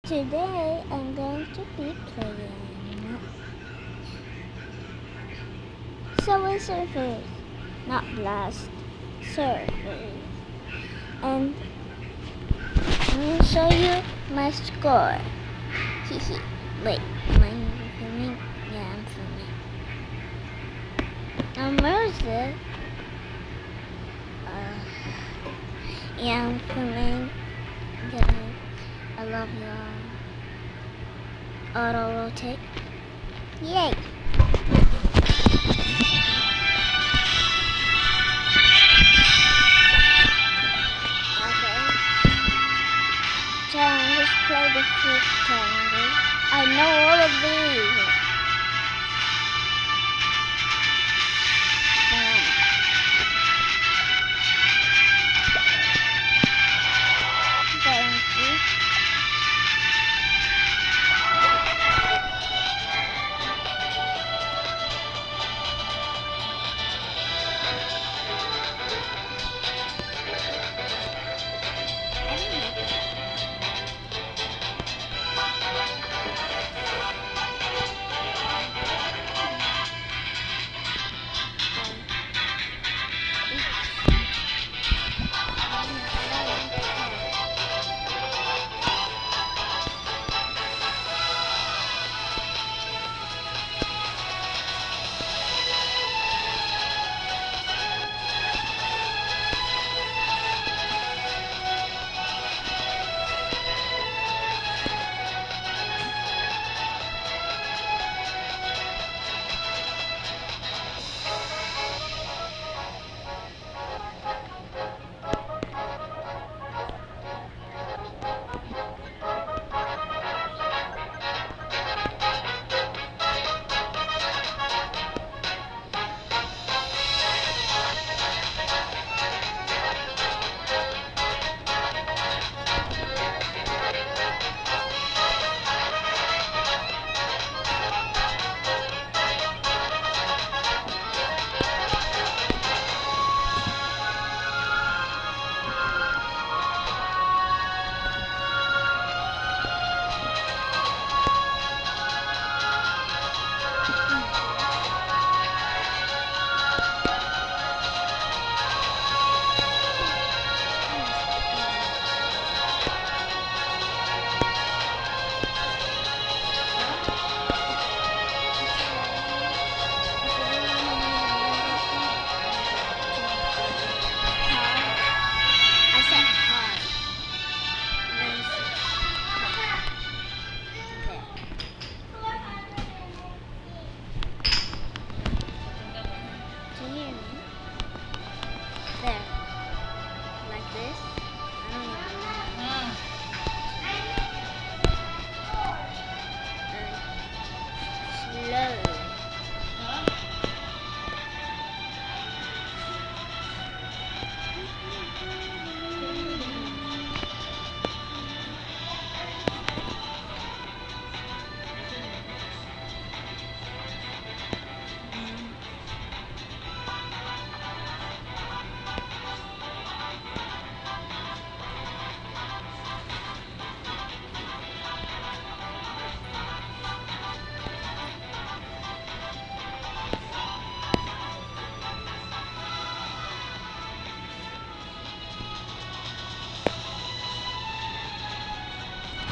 Today I'm going to be playing Subway Surfers, not Blast Surfers. And I'm going to show you my score. Hehe. Wait, am I filming? Yeah, I'm filming. Where's it? Yeah, I'm filming. Good. I love you all. Auto rotate. Yay! Challenges, play the fruit challenges. I know all of these. Thank you.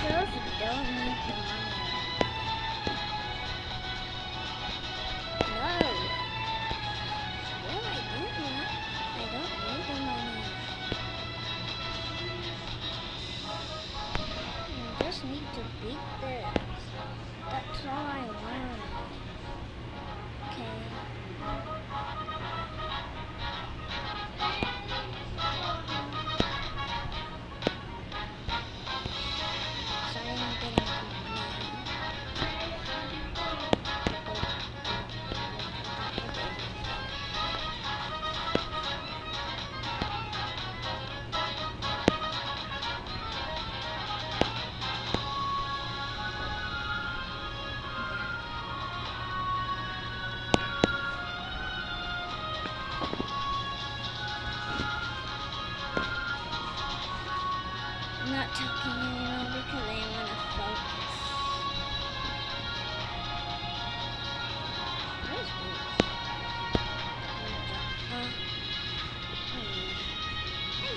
Girls don't need the money. No. Well, I don't want. I don't need the money. I just need to beat this. That's all I want. Okay. Sorry, I'm getting money.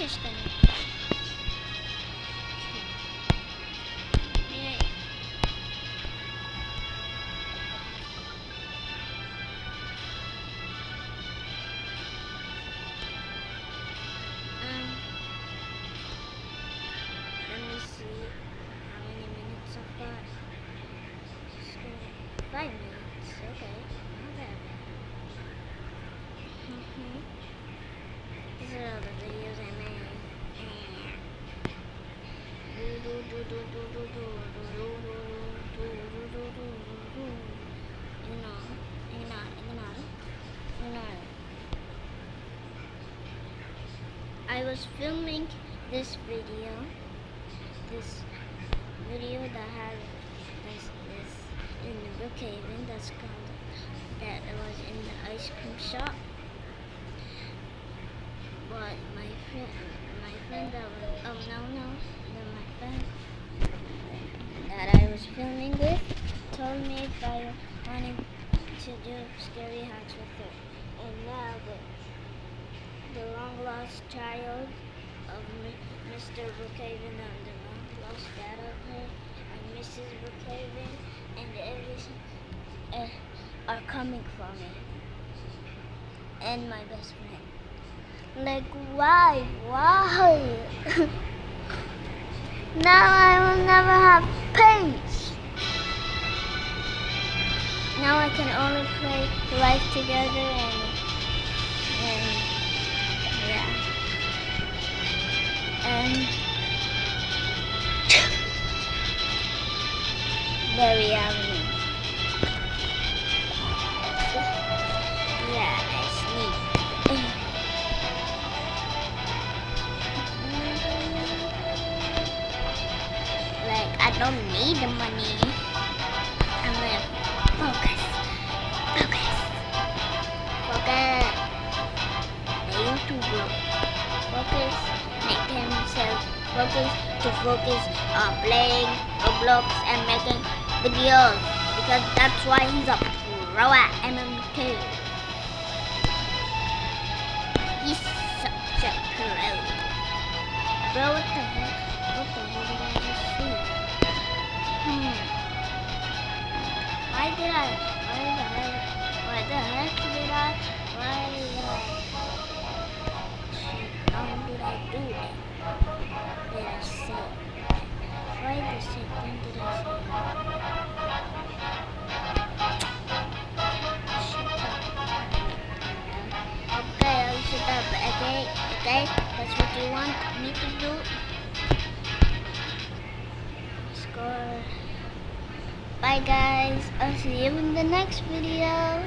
finished them. Yeah. Let me see how many minutes I've got. 5 minutes. Okay, not bad. These are all the videos I made. I was filming this video that has this in the Brookhaven that was in the ice cream shop. But my friend that was my friend that I was filming with told me if I wanted to do scary hacks with her. And now the long lost child of Mr. Brookhaven and the long lost dad of her and Mrs. Brookhaven and everything are coming for me. And my best friend. Like, why? Now I will never have peace. Now I can only play life together and yeah. And Berry Avenue. Yeah, I sleep. Like, I don't need the money. I'm gonna focus. The YouTuber. Focus. Make himself focus on playing Roblox and making videos. Because that's why he's a pro at MMK. He's such a pro. Bro, what the heck? What the hell did I just see? Why the heck did I? How did I do that? Did I say? Why the same thing did I say? Shut up. Okay, I'll shut up. Okay, that's what you want me to do. Score. Bye guys, I'll see you in the next video.